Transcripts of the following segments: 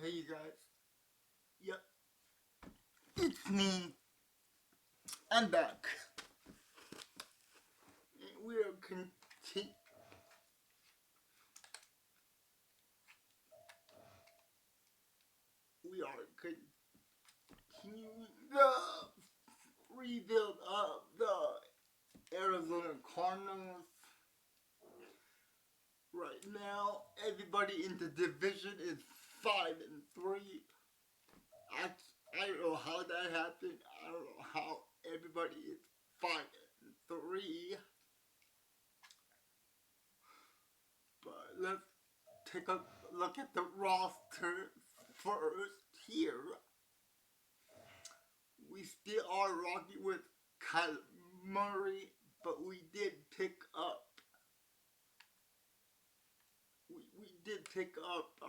Hey you guys. Yep. It's me. I'm back. And we are continuing the rebuild of the Arizona Cardinals. Right now, everybody in the division is 5-3. I don't know how that happened. I don't know how everybody is 5-3. But let's take a look at the roster first here. We still are rocking with Kyle Murray, but we did pick up. We did pick up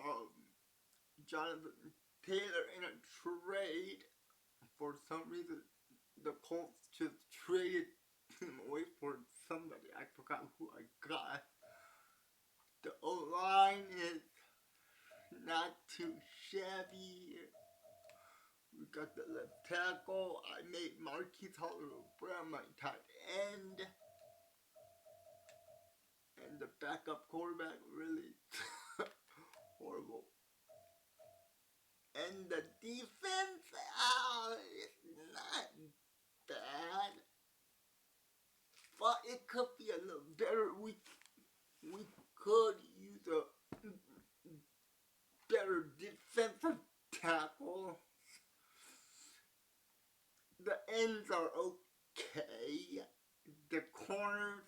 Jonathan Taylor in a trade. For some reason, the Colts just traded him away for somebody. I forgot who I got. The O-line is not too shabby. We got the left tackle. I made Marquise Hollywood-Brown my tight end. And the backup quarterback really horrible. And the defense, it's not bad. But it could be a little better. We could use a better defensive tackle. The ends are okay. The corners,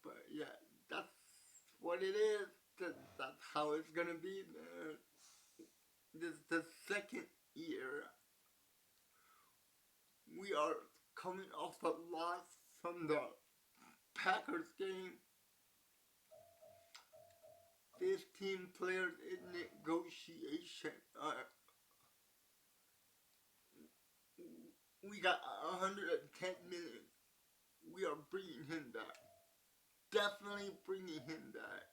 But yeah, that's what it is. That's how it's gonna be. This is the second year. We are coming off a loss from the Packers game. 15 players in negotiation. We got 110 million. We are bringing him back. Definitely bringing him back.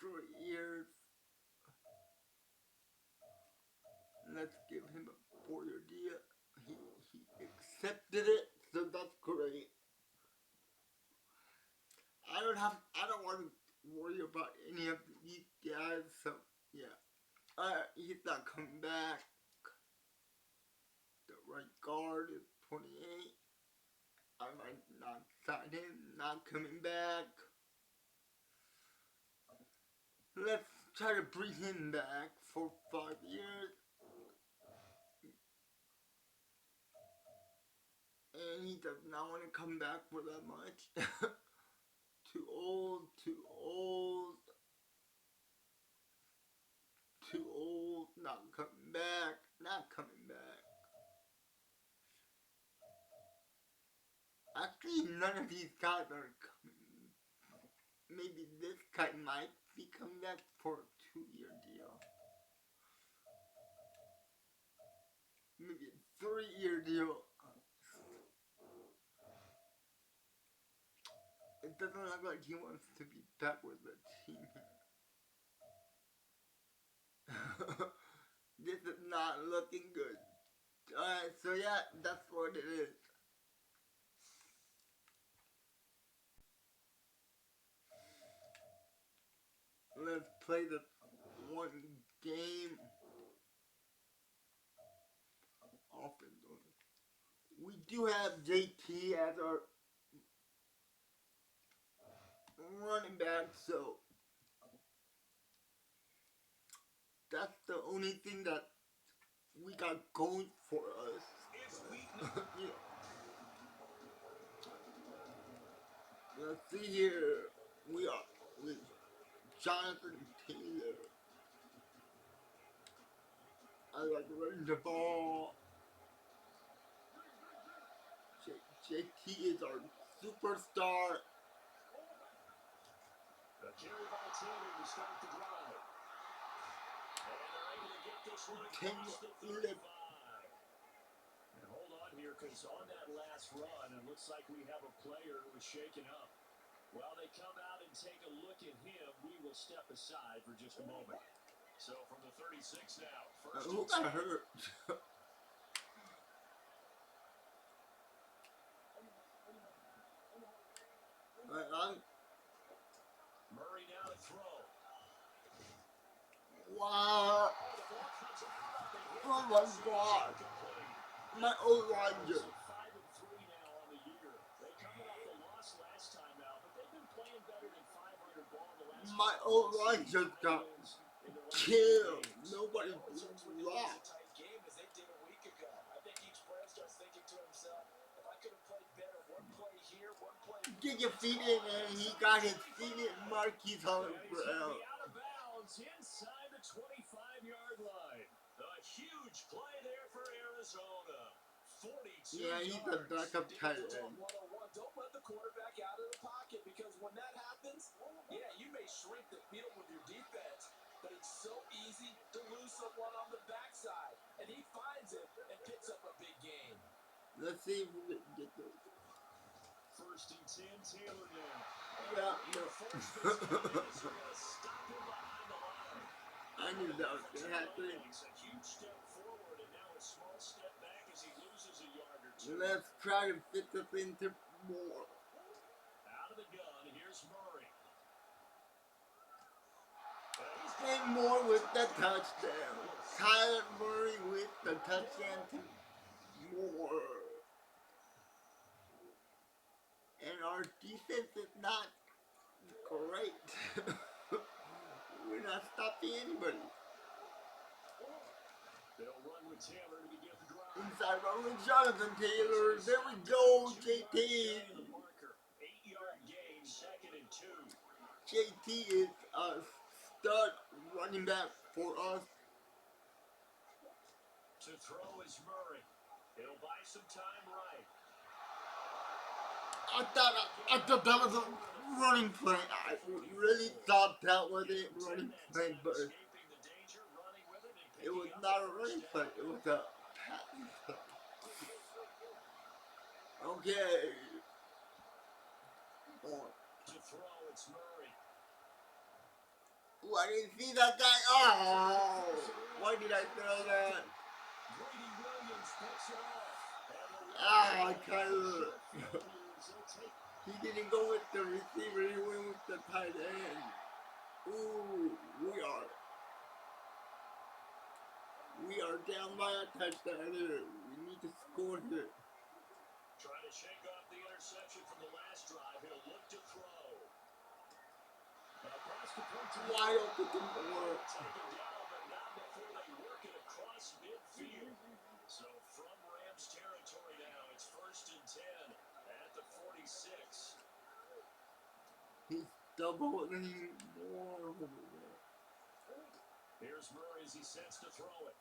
For years. Let's give him a 4-year deal. He accepted it, so that's great. I don't want to worry about any of these guys, so yeah. He's not coming back. The right guard is 28. I might not sign him, not coming back. Let's try to bring him back for 5 years. And he does not want to come back for that much. Too old. Not coming back. Actually, none of these guys are coming. Maybe this guy might be coming back for a 2-year deal. Maybe a 3-year deal. It doesn't look like he wants to be back with the team here. This is not looking good. Alright, so yeah, that's what it is. Let's play the one game. We do have JT as our running back, so that's the only thing that we got going for us. You know. Let's see here. We are with Jonathan Taylor. I like running the ball. JT is our superstar. The carry by Taylor to start the drive. And they're able to get this one across the 35. And hold on here because on that last run, it looks like we have a player who is shaken up. While they come out and take a look at him, we will step aside for just a moment. So from the 36 now, first Who got hurt? Murray now to throw. Wow. Oh, the ball comes out of the hit. Oh my God. My O-line just. 5-3 now on the year. They coming off the loss last time out, but they've been playing better than 500 ball in the last. My O-line just got killed. Nobody blocked. Tight game as they did a week ago. I think each player starts thinking to himself, if I could have played better, one play here, one play. Get your feet in, and he got his feet in. Marquise Holland He's going to be out of bounds inside the 25-yard line. A huge play there for Arizona. 42 Yeah, he's a backup tight end. Don't let the quarterback out of the pocket because when that happens, yeah, you may shrink the field with your defense, but it's so easy to lose someone on the backside. And he finds it and picks up a big gain. Let's see if we can get this. First and 10, Taylor now. Yeah, no. Stop him behind the line. I knew that was going to happen. It's a huge step forward and now a small step back as he loses a yard or two. Let's try to fit this into more. Out of the gun, here's Murray. And more with the touchdown. Kyler Murray with the touchdown to more. And our defense is not great. We're not stopping anybody. They'll run with Taylor to begin the drive. Inside run with Jonathan Taylor. There we go, JT. 8-yard gain, 2nd and 2. JT is a stud running back for us. To throw is Murray. He'll buy some time right. I thought that was a running play. I really thought that was a running play, but it was not a running play. It was a passing play. Okay. To throw, it's Murray. Ooh, I didn't see that guy. Oh, why did I throw that? Brady Williams picks it off. Ah, Kyler. He didn't go with the receiver, he went with the tight end. Ooh, we are down by a touchdown here. We need to score here. Trying to shake off the interception from the last drive. He'll look to throw. Across the point to Wide open to more. taken down, but not before they work it across midfield. So from Rams territory now, it's 1st and 10 at the 46. He's doubling more over there. Here's Murray as he sets to throw it.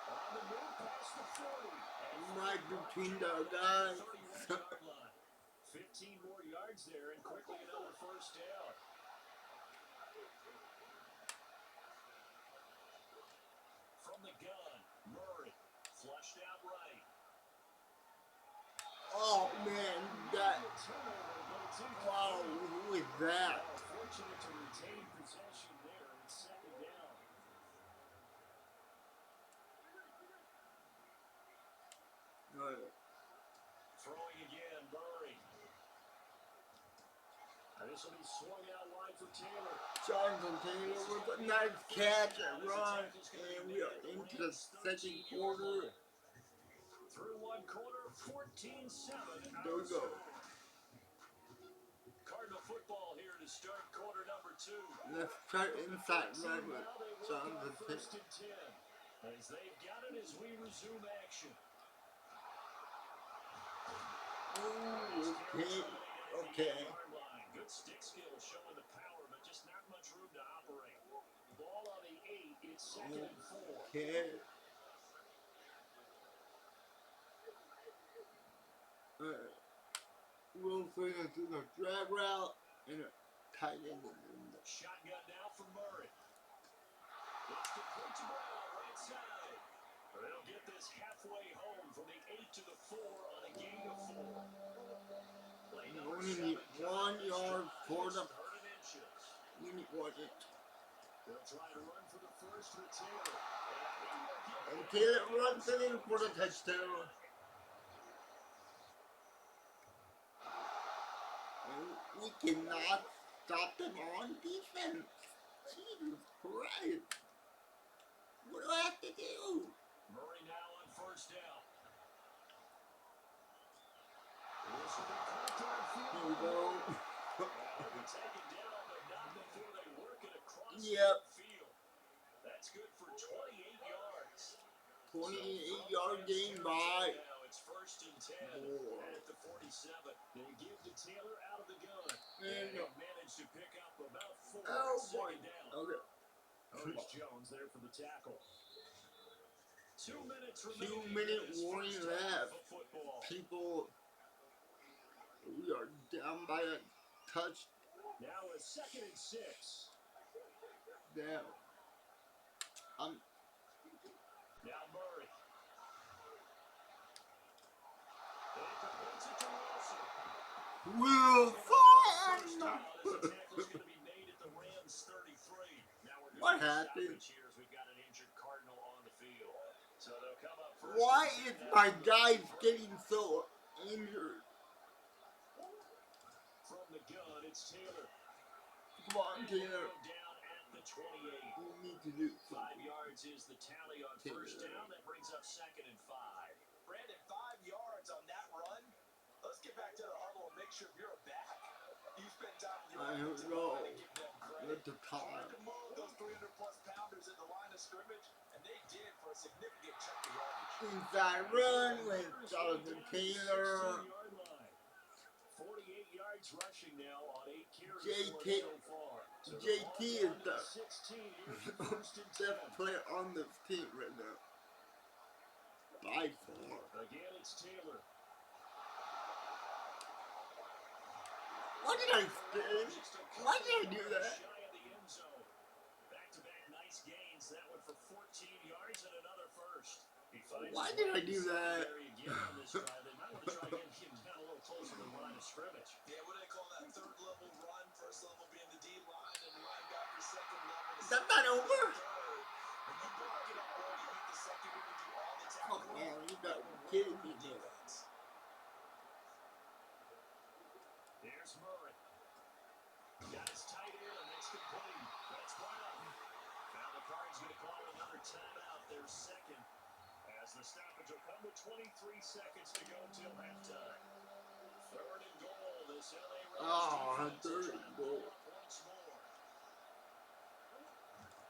On the move past the 40. Right between the guys. 31-yard line. 15 more yards there and quickly another first down. From the gun, Murray flushed out right. Oh man, that. Wow, who is that? Fortunate to retain possession there. It's 2nd down. Throwing again, Murray. And this will be swung out wide for Taylor. Jonathan Taylor with a nice catch and run, and we are into the 2nd quarter. Through one quarter, 14-7. There we go. Cardinal football here to start quarter number 2. Let's try inside run with Jonathan Taylor. 1st and 10. As they've got it as we resume action. Ooh, okay. Good stick skill showing the power, but just not much room to operate. Ball on the 8, it's 2nd and 4. Okay. Wilson is in a drag route and a tight end. Shotgun now for Murray. It's complete to Brown, right side. They'll get this halfway home from the to the 4 on a gain of 4. Play You number only 7 need coming 1 on this yard drive. for It's the 3rd and inches. you need 1 inch. They'll try to run for the first with Taylor. And Taylor runs it in for the touchdown. And we cannot stop them on defense. Jesus Christ. What do I have to do? Murray now on first down. Here we go. He'll be taken down, but not before they work it across Yep. midfield. That's good for 28 yards. 28-yard gain by. Now it's 1st and 10 at the 47. They give to Taylor out of the gun. And managed to pick up about 4 Oh boy. second down. Okay. Curtis Jones there for the tackle. 2 minutes 2-minute warning left. Football. People, we are down by a touch. Now a 2nd and 6. Down. Now Murray. They completes it to Wilson. Wilson! Tackle's going to be made at the Rams 33. Now we're What happened? here as we've got an injured Cardinal on the field. So they'll come up first. Why is my guy getting so injured? From the gun, it's Taylor. Come on, Taylor. Down at the 28. You need to do 5 yards is the tally on first down. That brings up 2nd and 5. Brandon, 5 yards on that run. Let's get back to the huddle and make sure you're back. You spend time with your offensive line and give them credit. At the time. To move those 300-plus pounders at the line of scrimmage, and they did for a significant chunk of yardage. Inside run with Jonathan Taylor. 48 yards rushing now on 8 carries JT so far. So JT is the 16. best player on this team right now. By far. Again, it's Taylor. Why did I spin? Why did I do that? Shy of the end zone. Back-to-back nice gains. That one for 14 yards and another first. Why did I do that? Again on this drive. They might want to try getting him down a little closer to the line of scrimmage. Yeah, what do they call that? 3rd level run. 1st level being the D line, and linebacker 2nd level. Is that not over? When you block it up, bro, you hit the secondary, do all the Come tackling. on, you got kidding me, bro. There's Murray. Got his tight end, and it's complete. That's Brown. Now the Cards going to call another timeout. Their 2nd. As the stoppage will come with 23 seconds to go till halftime. 3rd and goal. This LA Rams 3rd and goal. Once more.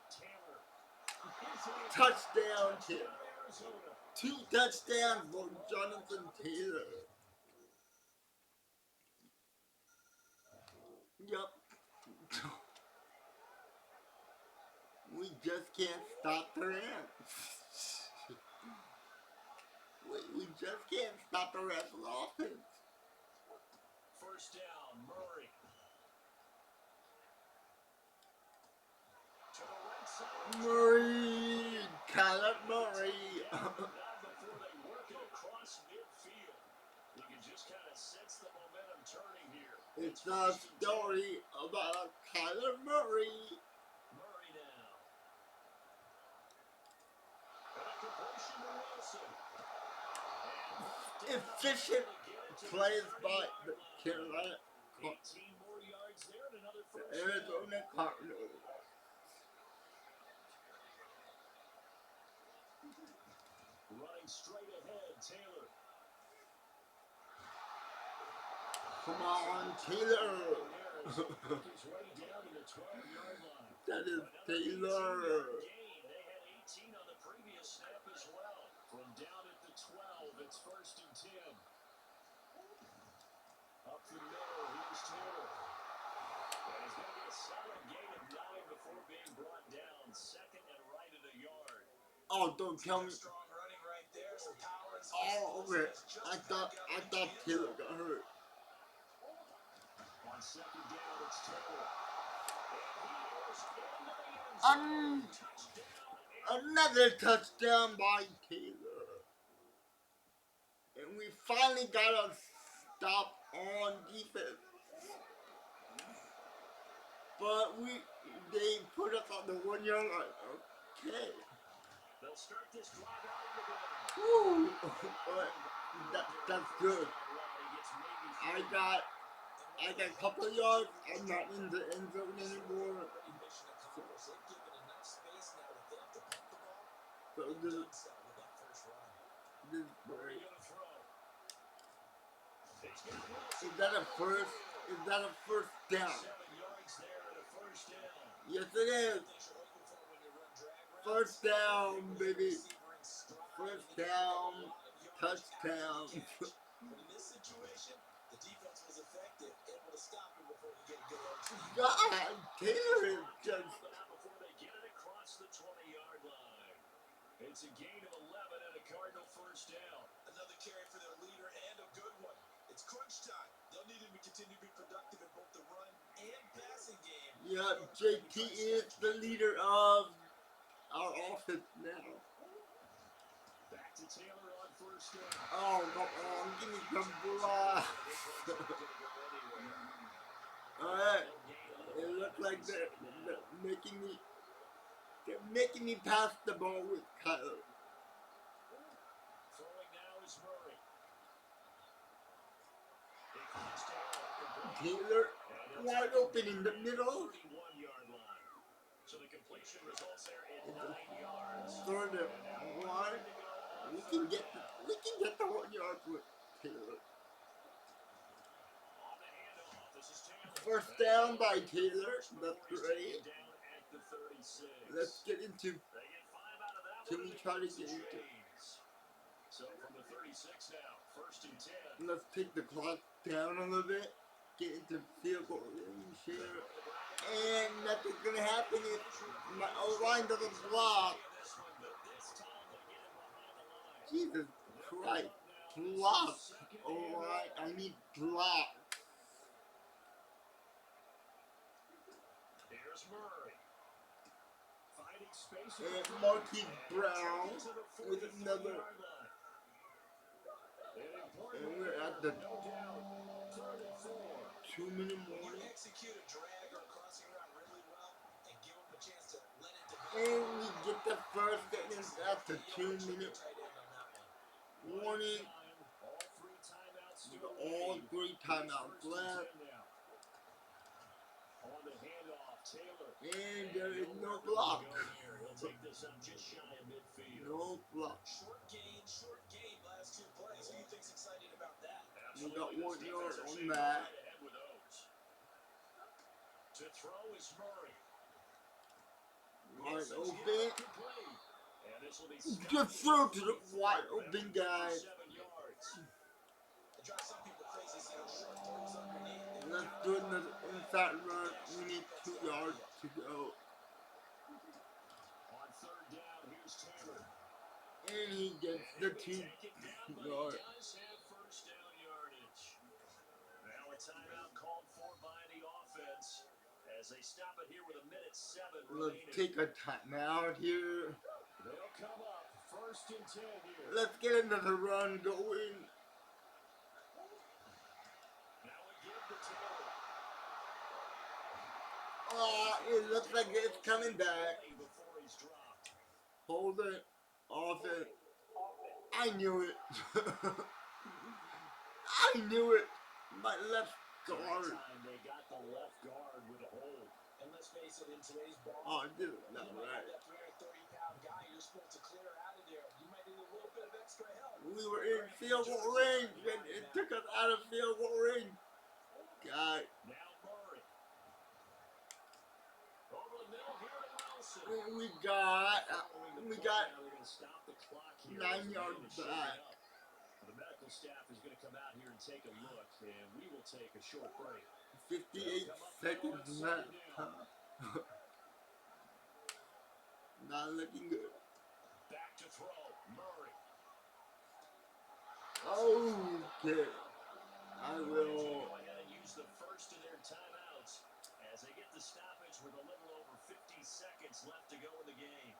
Taylor. Touchdown, Taylor. Arizona. 2 touchdowns for Jonathan Taylor. Yup. We just can't stop the Rams. We just can't stop the Rams of offense. First down, Murray. To the right side. Murray, Kyler Murray. Not before they work it across midfield. You can just kind of sense the momentum turning here. It's a story about Kyler Murray. Murray now. And a completion to Wilson. Efficient plays by the Carolina 18 more yards there and another first Arizona down. Cardinals. Running straight ahead, Taylor. Come on, Taylor. His way down to the 12-yard line. That is Another Taylor. 18-yard gain. They had 18 on the previous snap as well. From down at the 12, it's 1st and 10. Up the middle, here's Taylor. And he's going to get a solid gain of 9 before being brought down. 2nd and right at a yard. Oh, don't tell me. Strong running right there, some power and some Oh, okay. explosiveness. I thought Taylor got hurt. On 2nd down, it's Taylor. Another touchdown by Taylor. And we finally got a stop on defense. But they put us on the 1 yard line. Okay. They'll start this drive out of the Woo. But that's good. I got a couple of yards. I'm not in the end zone anymore. So this is great. Is that a first? Is that a first down? Yes, it is. First down, baby. First down. Touchdown. In this situation, the defense was effective, able to stop him before he get a good RT. God, Taylor is just. Before they get it across the 20-yard line. It's a gain of 11 and a Cardinal first down. Another carry for their leader and a good one. It's crunch time. They'll need him to continue to be productive in both the run and passing game. Yeah, JT is the leader of our offense now. Back to Taylor on first down. Oh, come on, give me some blocks. Alright, it looks like they're making me pass the ball with Kyler. Throwing now is Murray. Taylor wide open in the middle. 31-yard line. So the completion results there at 9 yards. Third and 1. We can get the 1 yard with Taylor. On the handoff, this is Taylor. First down by Taylor. That's great. Down at the 36. Let's get into. They get 5 out of that. Can we try to get into? So from the 36 now, first and 10. Let's take the clock down a little bit. Get into field goal range here. And nothing's gonna happen if my O-line doesn't block. Jesus Christ. Block. O-line. I need block. Here's Murray. Finding space. And Marquise Brown with another. And we're at the 2-minute warning. Execute a drag or crossing route really well and give him a chance to let it develop. And we get the first down at the 2-minute warning. All 3 timeouts left. On the handoff, Taylor. And there is no block. He'll take this up just shy of midfield. No block. Short gain, last 2 plays. Who do you think's excited about that? We got 1 yard on that. To throw is Murray. Wide open. And this will be Just throw to the wide open guy. 7 yards. It drives some people crazy seeing how short throws underneath. Let's do another inside run. We need 2 yards to go. On third down, here's Taylor. And he gets the 2 yards. Does have first down yardage. Now a timeout called for by the offense as they stop it here with 1:07 Let's remaining. take a timeout here. They'll come up first and 10 here. Let's get another run going. Now we give to Taylor. It looks like it's coming back. Before he's dropped. Hold it. Off it. I knew it. I knew it. My left guard. They got the left guard with a hold. And let's face it, in today's ball, Oh, I did it. Not you might have right. that 330-pound guy you're supposed to clear out of there. You might need a little bit of extra help. We were in field goal range and it took us out of field goal range. God. Now Murray. Over the middle here to Wilson. We got Now they're going to stop the clock here. 9 yards back. The medical staff is going to come out here and take a look, and we will take a short break. 58 seconds left. Not looking good. Back to throw, Murray. Okay. I will. Go ahead and use the first of their timeouts as they get the stoppage with a little over 50 seconds left to go in the game.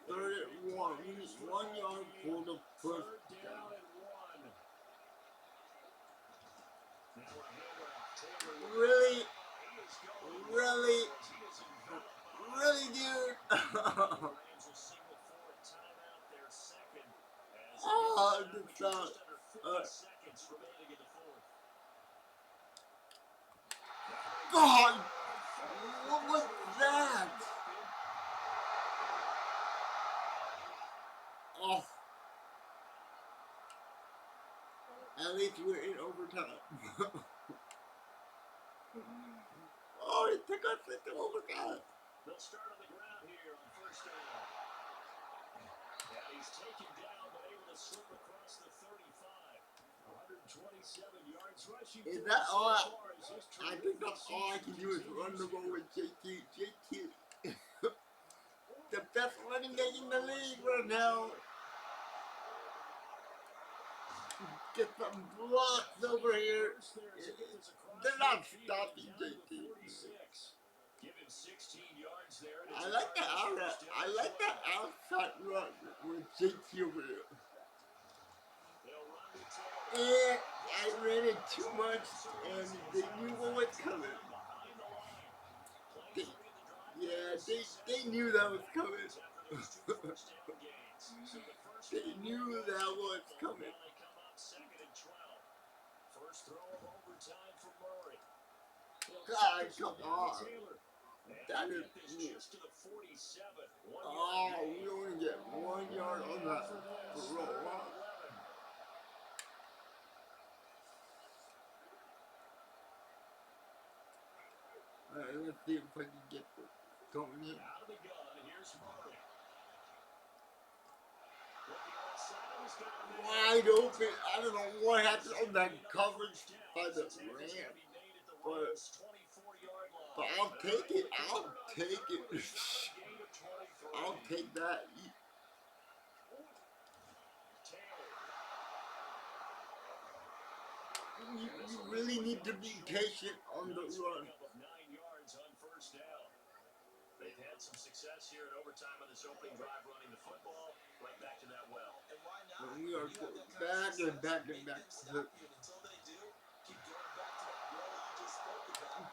31. We need 1 yard for the first Third down and Really? Really, dude? Oh, this sucks. God! What was that? Oh. At least we're in overtime. Oh, it took us into overtime. They'll start on the ground here on first down. And he's taken down, but able to slip across the 35. 127 yards rushing. Is that all? I think that's all I can do is run the ball with JT. JT, the best running back in the league right now. Get some blocks over here. They're not stopping JT. I like the outside run with JT over here. And I ran it too much, and they knew what was coming. They knew that was coming. They knew that was coming. God, come on. That is just to the 47. Oh, we only get 1 yard on that throw. Alright, let's see if I can get this going here. Out of the gun, here's Murray. Wide open. I don't know what happened on that coverage by the Rams. But I'll take it. I'll take it. I'll take that. You really need to be patient on the run. They've had some success here in overtime on this opening drive running the football right back to that well. And why not? And we are back and back and back.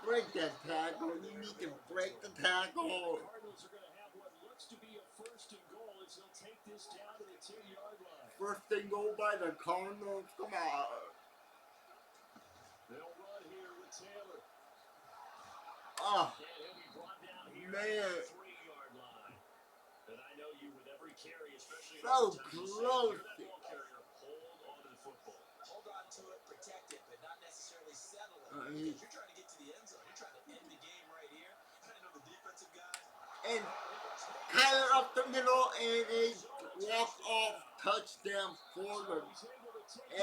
Break that tackle. You need to break the tackle. The Cardinals are going to have what looks to be a first and goal as they'll take this down to the 10-yard line. First and goal by the Cardinals. Come on. They'll run here with Taylor. Oh, And he'll be brought down here man. at the 3-yard line. And I know you with every carry, especially So close. that ball carrier, hold onto the football. Hold on to it, protect it, but not necessarily settle it. Because you're trying to get to the end zone. You're trying to end the game right here. I know the defensive guys. And Kyler up the middle and a walk-off touchdown for the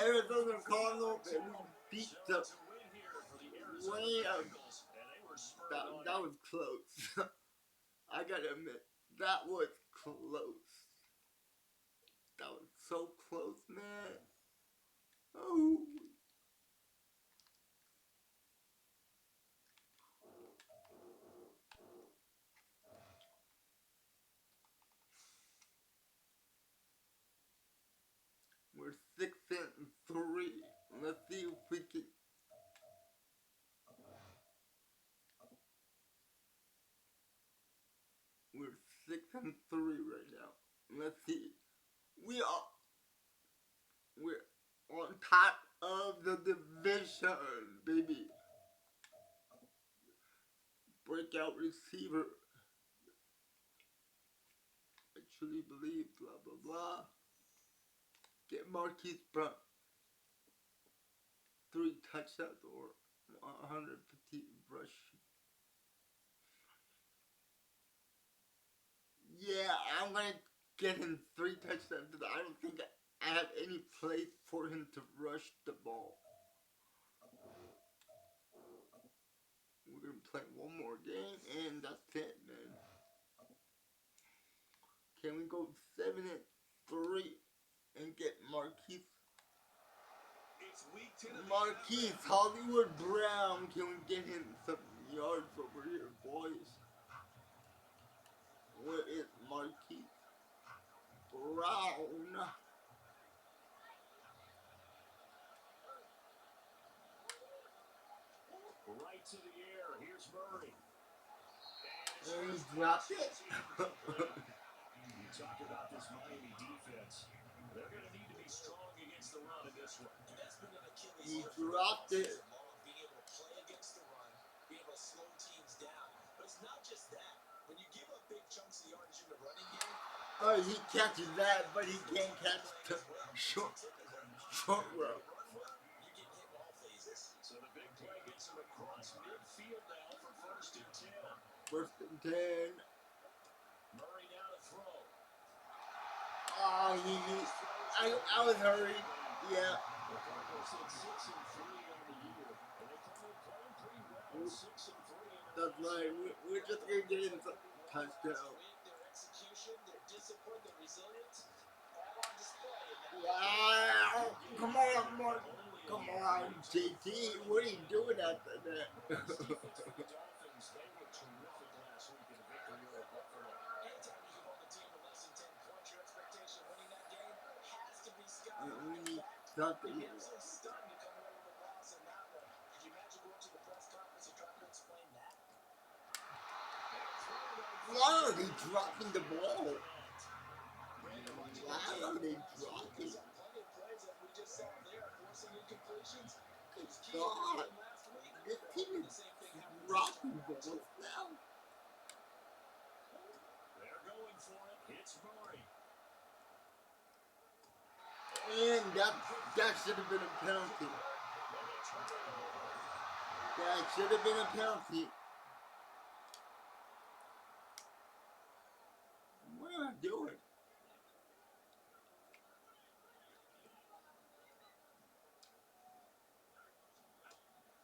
Arizona Cardinals, and we beat the Rams. That was close. I gotta admit, that was close. That was so close, man. Oh. We're 6-3. Let's see if we can. We're 6-3 right now. Let's see. We're on top of the division, baby. Breakout receiver. I truly believe. Blah blah blah. Get Marquise Brown. 3 touchdowns or 150 rush. Yeah, I'm gonna get him 3 touchdowns. I don't think I have any place for him to rush the ball. We're gonna play one more game and that's it, man. Can we go 7-3 and get Marquise Hollywood Brown? Can we get him some yards over here, boys? Where is Marquise Brown? Right to the air. Here's Murray. And he dropped it. You talk about this Miami defense. They're going to need to be strong against the run in this one. And that's been an Achilles He heel for them dropped all it. season long, being able to play against the run, being able to slow teams down. But it's not just that. When you give up big chunks of yardage in the running game, Oh, he catches that, but he can't catch the short row. run well, you get hit in all phases. So the big play gets him across midfield now for 1st and 10. 1st and 10. Murray now to throw. Oh, I was hurried. Yeah. The Cardinals hit 6 and 3 on the year, and they come in playing pretty well. 6 and 3. That's right. We're just gonna get in some touchdown. Their execution, their discipline, their resilience, all on display. Wow! Come on, come on, JT. What are you doing after that? Defense for the Dolphins, they were terrific last week in a victory over Buffalo. Anytime you can hold a team to less than 10 points, your expectation of winning that game has to be sky high. We need You'd something. be absolutely stunned to come away with a loss in that one. Could you imagine going to the press conference and trying to explain that? Why are they dropping the ball? Why are they dropping? Plenty of plays that we just saw there, forcing incompletions. God, this team is dropping balls now. They're going for it. It's Murray. And that should have been a penalty. That should have been a penalty. What am I doing?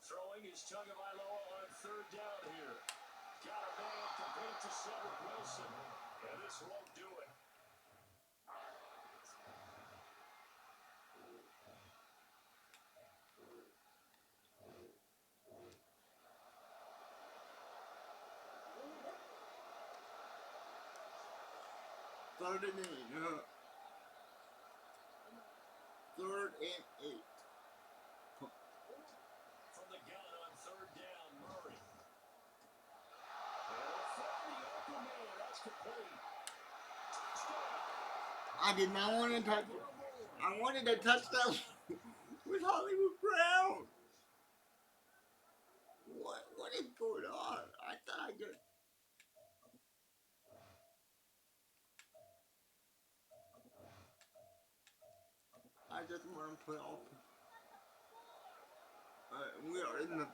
Throwing is Tagovailoa on 3rd down here. Got a man complete to Cedric Wilson, and this won't do it. Third and 8, huh? 3rd and 8. From the gun on 3rd down, Murray. And from the open man, that's complete. I did not want to touch it. I wanted a touchdown with Hollywood Brown. What is going on? I thought I just want to play off. We are in the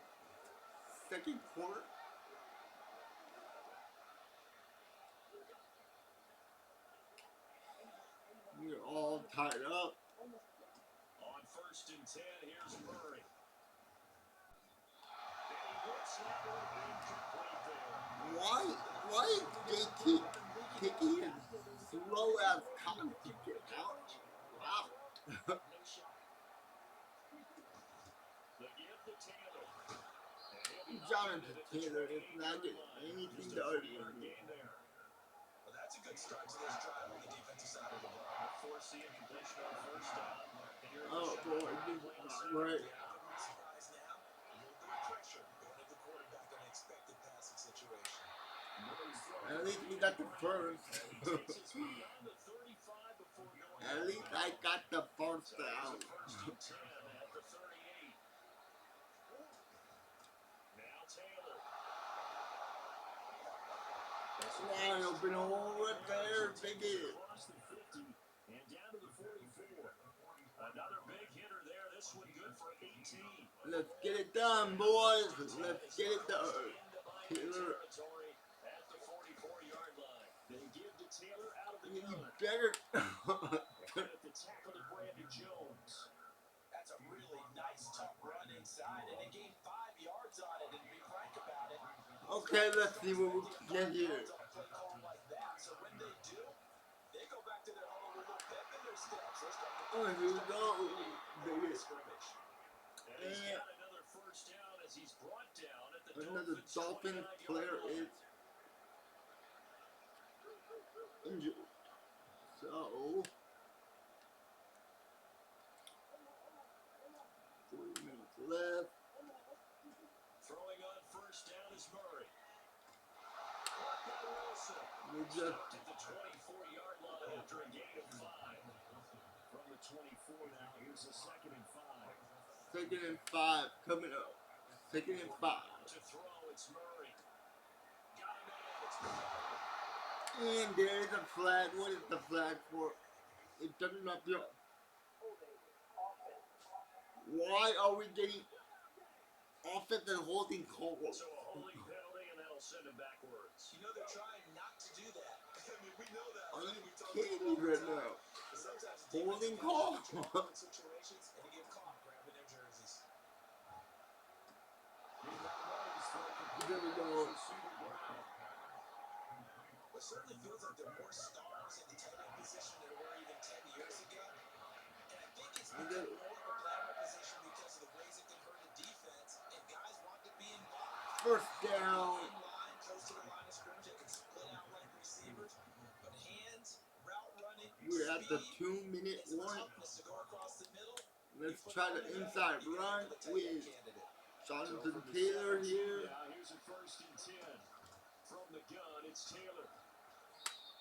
2nd quarter. We're all tied up. On 1st and 10, here's Murray. And he looks like it would have been complete there. Why is JT picking his slow ass cock to get out? Wow. The give to Taylor. Jonathan Taylor is not getting anything done. Well, that's a good start to this drive on the defensive side of the ball. Forcing completion on 1st down. Oh boy, this is not right. Surprise now. A little bit of pressure going at the quarterback on an expected passing situation. At least we got the first. At least I got the first down. At the 38. Now Taylor. Wide open hole right there, big hit. Across the 50 and down to the 44. Another big hitter there. This one good for 18. Let's get it done, boys. Let's get it done. Taylor. At the 44-yard line. They give to Taylor out of the You gun. better. At the tackle to Brandon Jones. That's a really nice tough run inside, and they gained 5 yards on it. And to be frank about it, Okay, let's see what we can get here. So when they do, they go back to their home with a little pep in their steps. Oh, here we go. Baby. Scrimmage. And he's got another 1st down as he's brought down at the Another Dolphin player is injured. So 40 minutes left. Throwing on 1st down is Murray. We just Stopped at the 24-yard line after a gain of 5. From the 24 now, here's a 2nd and 5. 2nd and 5 coming up. 2nd and 5. To throw, it's Murray. Got a man, it's Murray. And there is a flag. What is the flag for? It doesn't appear. Why are we getting offense and holding calls? So a holding penalty, and that'll send him backwards. You know they're trying not to do that. I mean, we know that. Are Right? you We've talked kidding me about it right now? Sometimes Holding defenses call? have to control situations and they get caught grabbing their jerseys. There we go. It certainly feels like there are more stars at the tight end position than there were even 10 years ago. And I think it's become more of a glamour position because of the ways it can hurt a defense, and guys want to be involved. First down. In line, close to the line of scrimmage, they can split out like receivers, but hands, route running, We're at the speed, 2-minute and some warning. toughness to go across the middle. Let's try the inside run with Jonathan Taylor here. Now here's a 1st and 10. From the gun, it's Taylor.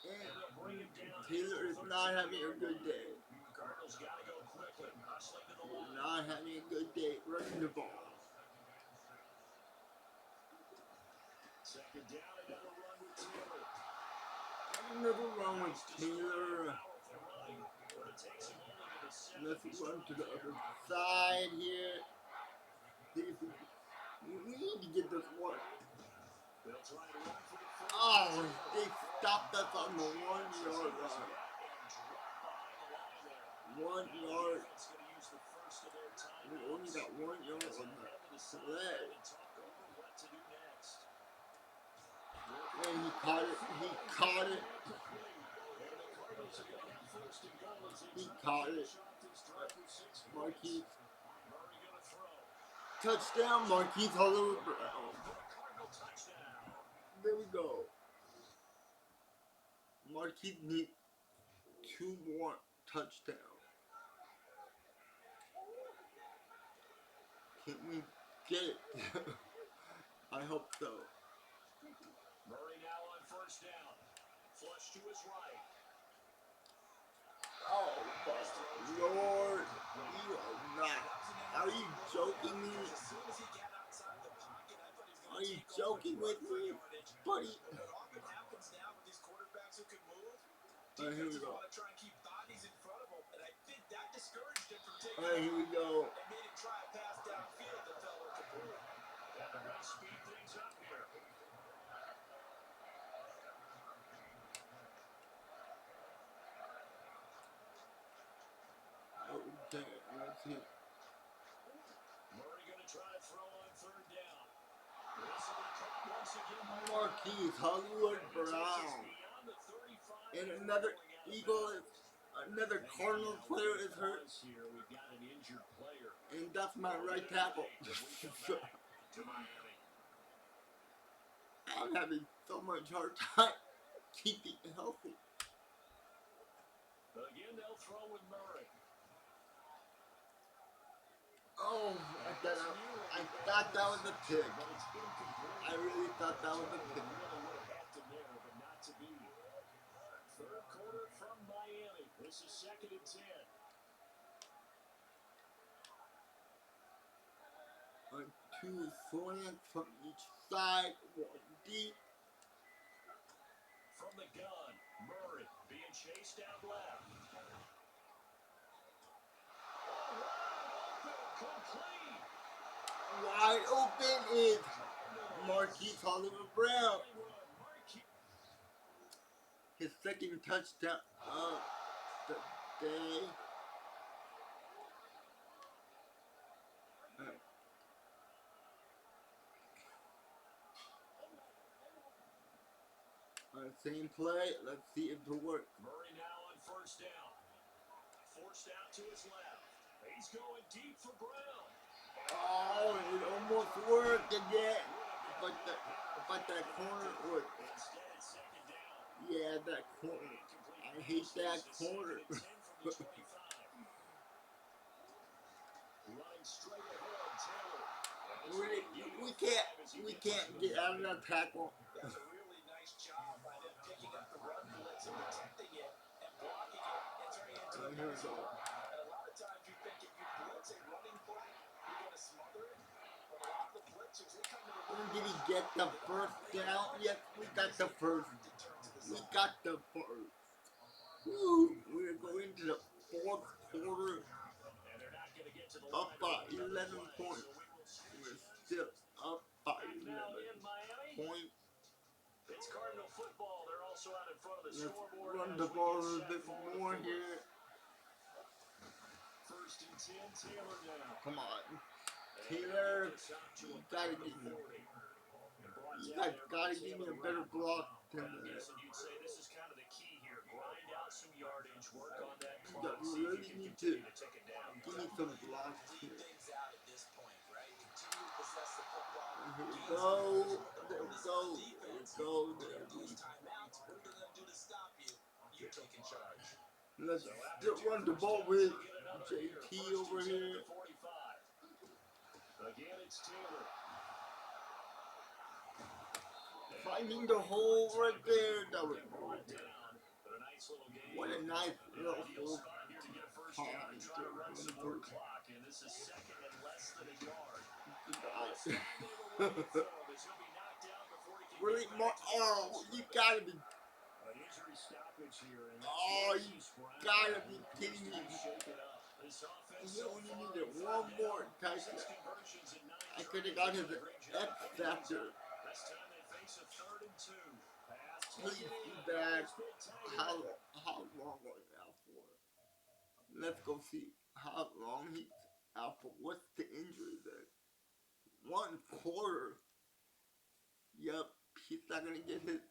And Taylor is not having a good day. Cardinals got to go quickly. Hustling to the line. Not having a good day running the ball. 2nd down, another run with Taylor. Another run with Taylor. Powerful running, but it takes him only to the 7. Let's run to the other side here. We need to get this one. They'll try to run for the 4. Oh, they stopped us on the 1-yard line. 1 yard. We only got 1 yard on the leg. And he caught it. He caught it. He caught it. Marquise. Touchdown, Marquise Hollywood Brown. There we go. Marquise needs 2 more touchdowns. Can we get it? I hope so. Murray now on 1st down. Flush to his right. Oh, my Lord. You are not. Are you joking me? Are you joking with me, buddy? Alright, here we go. Alright, here we go. Speed things up here. Okay, let's see. Murray going to try to throw on 3rd down. This will be caught once again by Marquise Hollywood Brown. beyond the 35. And another Eagle, another Cardinals player is hurt. Here we've got an injured player. And that's my right tackle. To Miami. I'm having so much hard time keeping healthy. Again, they'll throw with Murray. Oh, I thought that was a pick. I really thought that was a pick. But not to be. 3rd quarter from Miami. This is 2nd and 10. On 2 slants from each side, 1 deep. From the gun, Murray being chased out left. Complete. Wide open is Marquise Hollywood Brown. His 2nd touchdown of the day. Same play. Let's see if it works. Murray now on 1st down. Forced out to his left. He's going deep for Brown. Oh, it almost worked again. But that corner worked. Instead, it's 2nd down. Yeah, that corner. I hate that corner. Running straight ahead, Taylor. We can't get out of that tackle. That's a really nice job by them Here we go. And a lot of times you think if you blitz a running play, you're going to smother it. But a lot of the blitzers, they come to the Did he get the first down? Yes, we got the first. We got the first. Woo! We're going to the fourth quarter. And they're not going to get to the Up line by with another 11 play, points. so we will switch We're this. still up by Back now 11 in Miami. points. It's Cardinal football. They're also out in front of the Let's scoreboard. run as the we ball a get little set bit for the more fourth. here. First and 10, Taylor now. Come on. And Taylor, this out to you about gotta the give me. 40. And brought You down guys there by gotta give me Taylor a better Rapp. block than I'm that. guessing you'd say this is kind of the key here. Grind out some yardage, work on that You clock, see really if you need can to continue to tick it down. give me some blocks bleed here. things out at this point, right? Continue to possess the football. And here we Gain go. some control. Don't There we listen go. to There we defense. go. When There you have we those go. timeouts, what are they going to do to stop you? You're taking charge. Let's So after still two run the first ball downs, with they get another here. JT First over and 10 here. at the 45. Again, it's Taylor. Finding the hole right there. That was Brought down, but a nice little game. what a nice little Ideal hole. spot here to get a first down and try to run some more clock. And this is second and less than a yard. This time they were waiting for him as he'll be knocked down before he can Really get more. back to the Oh, line of you scrimmage. gotta be. An injury stoppage here, and that's Oh, where you he's ground. gotta be Appears kidding to me. be shaken up. This offense He so only far needed on one third more down, 6 touchdown. conversions in 9 I could have tries. got They've his done a great job X putting things factor. up. This time they face a 3rd and 2. Pass Please taken be in. back. Here's Big Tiger. How long was he out for? Let's go see how long he's out for. What's the injury then? 1 quarter. Yep, he's not gonna get his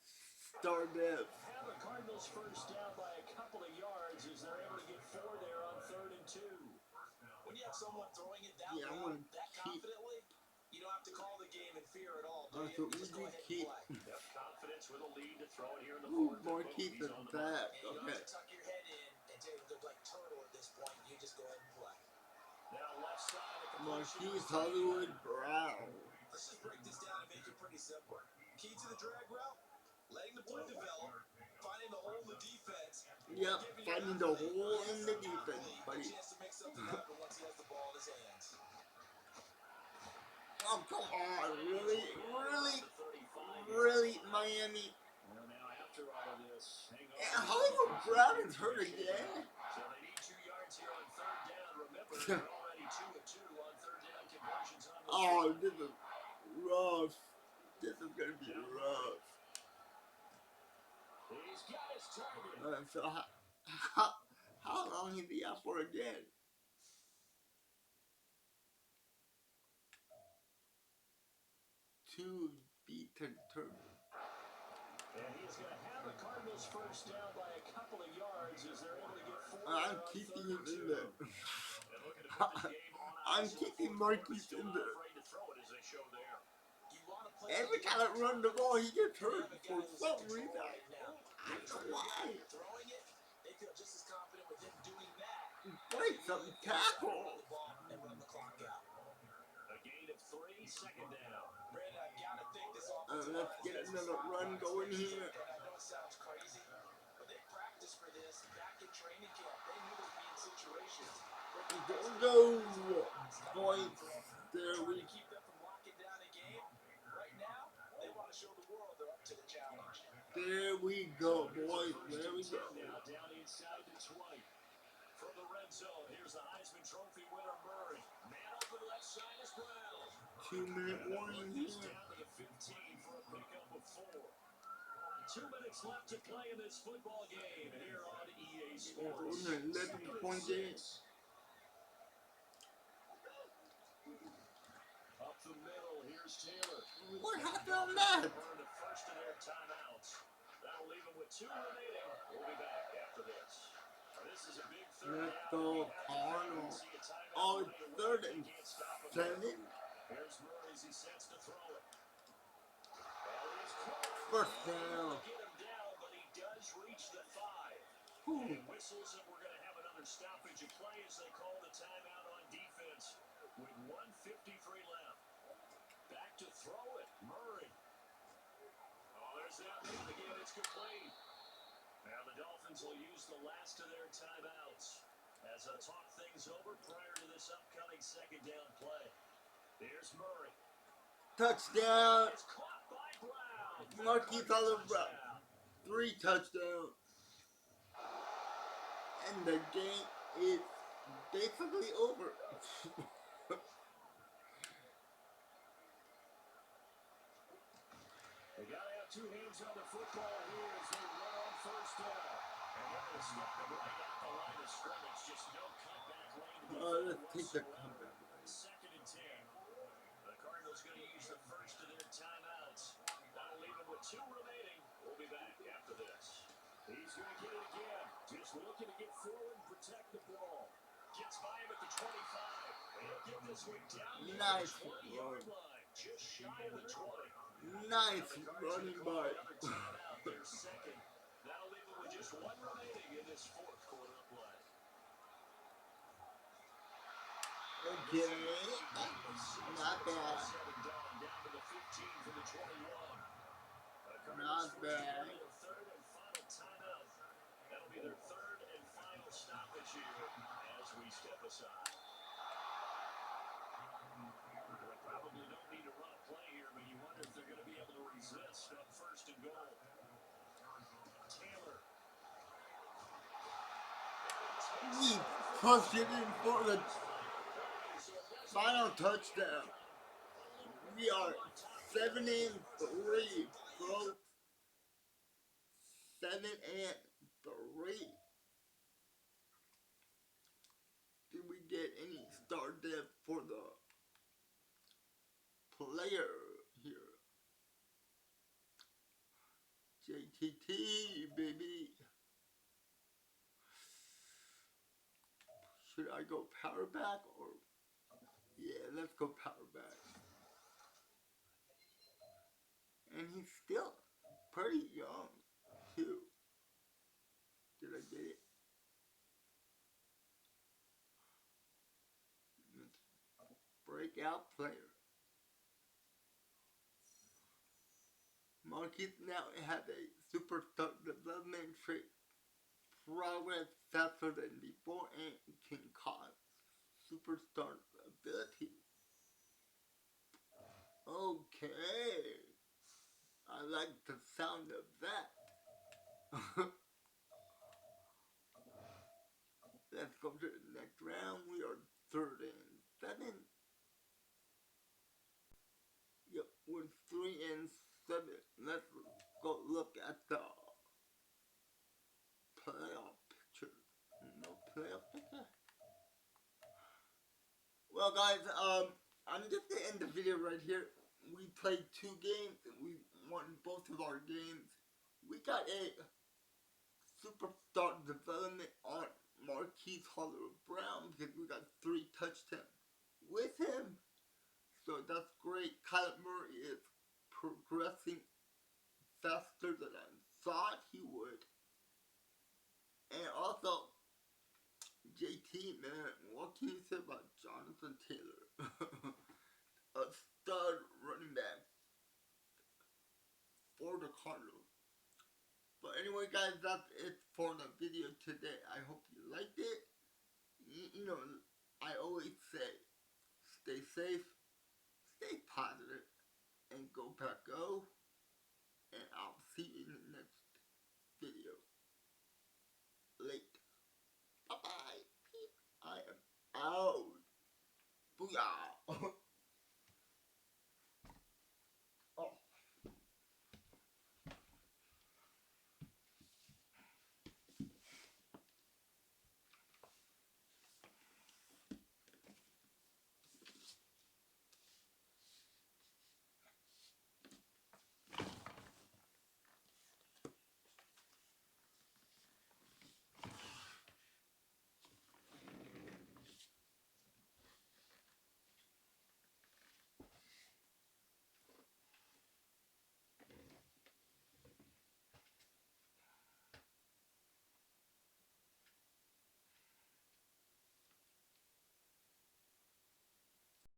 star depth. Have the Cardinals first down by a couple of yards as they're able to get 4 there on 3rd and 2. When you have someone throwing it that Yeah, I'm well, gonna that keep. confidently, you don't have to call the game in fear at all, do So you? we Just go do ahead and keep. play. Yep, confidence with a lead to throw it here in the Ooh, 4th. more and boom, keep he's than on the mark. that. And you don't Okay. have to tuck your head in and take a good like turtle at this point. You just go ahead and play. Now left side, the completion Marquise was to Hollywood Brown. Let's just break this down and make it pretty simple. Key to the drag route, letting the play develop, finding the hole in the defense. Yep, finding the hole in the defense, A buddy. chance to make something happen once he has the ball in his hands. Oh, come on. Really? Really? the 35. Really, Miami? Well, now after all of this, hang on. And Hollywood Brown is hurt again? So they need 2 yards here on 3rd down. Remember, they're already 2 of 2 on 3rd down conversions on this Oh, drive. this is rough. This is gonna be rough. He's got his target. So how long is he out for again? To be determined. And he is going to have the Cardinals first down by a couple of yards as they're able to get 4 I'm there on keeping 3rd him in and 2. there. And looking to put this game on I'm ice in the keeping 4th quarter, Marquise still in not there. afraid to throw it as they show there. You want to play Every time I run the ball, he gets hurt for some reason. right now. I don't know why. Throwing it, they feel just as confident with him doing that. Break some tackle. The ball and run the clock out. A gain of 3, 2nd down. Brandon, I gotta think this offensive Let's line get has got another some run going expectations. here. And I know it sounds crazy, but they practiced for this back in training camp. They knew they'd be in situations. Go, points. There Trying we to keep them from locking down a game. Right now, they want to show the world they're up to the challenge. There we go, boys. There we go. Now down inside the 20. From the red zone, here's the Heisman Trophy winner Murray. Man open left side is Brown. 2-minute warning He's here. down to the 15 for a pickup of 4. 2 minutes left to play in this football game here on EA Sports. We're in an 11-point game. Up the middle, here's Taylor. What happened on that? Burned the first of their timeouts. That'll leave them with 2 remaining. We'll be back after this. This is a big 3rd Let's down. go, Cardinals. Oh, it's 3rd and 7. Here's Murray as he sets to throw it. Well, he's caught. First down. Get him down, but he does reach the 5. Ooh. And whistles, and we're going to have another stoppage of play as they call the timeout on defense with 1:53 left. Back to throw it, Murray. Oh, there's that one again. It's complete. Now the Dolphins will use the last of their timeouts. as talk things over prior to this upcoming second down play. Here's Murray. Touchdown. It's caught by Brown. Marquise Oliver Brown. 3 touchdowns. And the game is basically over. They gotta have 2 hands on the football here as they run on first down. And they're gonna stop them right at the line of scrimmage. Just no cutback lane. Let's take the comeback lane. Second and 10. The Cardinals gonna use the first of their timeouts. That'll leave them with 2 remaining. We'll be back after this. He's gonna get it again. Just looking to get forward and protect the ball. Gets by him at the 25. He'll get this one down to the 20-yard line. Just shy of the 20. Nice running by. Second. That'll leave them with just 1 remaining in this 4th quarter of play. Okay, not bad. Down to the 15 for the 21. Not bad. Third and final timeout. That'll be their 3rd and final stoppage here as we step aside. They probably don't need to run a play here, but you wonder if they're going to be able to resist on 1st and goal. Taylor. He pushed it in for the final touchdown. We are 7-3, folks. 7-3. Did we get any star depth for the player here? JTT, baby. Should I go power back or? Yeah, let's go power back. And he's still pretty young, too. Did I get it? Breakout player. Marquise now has a superstar development trait. Progress faster than before and can cause superstar ability. Okay. I like the sound of that. Let's go to the next round. We are 3rd and 7. Yep, we're 3 and 7. Let's go look at the playoff picture. No playoff picture? Well, guys, I'm just gonna end the video right here. We played 2 games and we won both of our games. We got a superstar development on Marquise Oliver Brown because we got 3 touchdowns with him. So that's great. Kyler Murray is progressing faster than I thought he would. And also, JT, man, what can you say about Jonathan Taylor? A stud running back for the Cardinals. But anyway, guys, that's it for the video today. I hope you liked it. You know, I always say, stay safe, stay positive, and go Pack Go.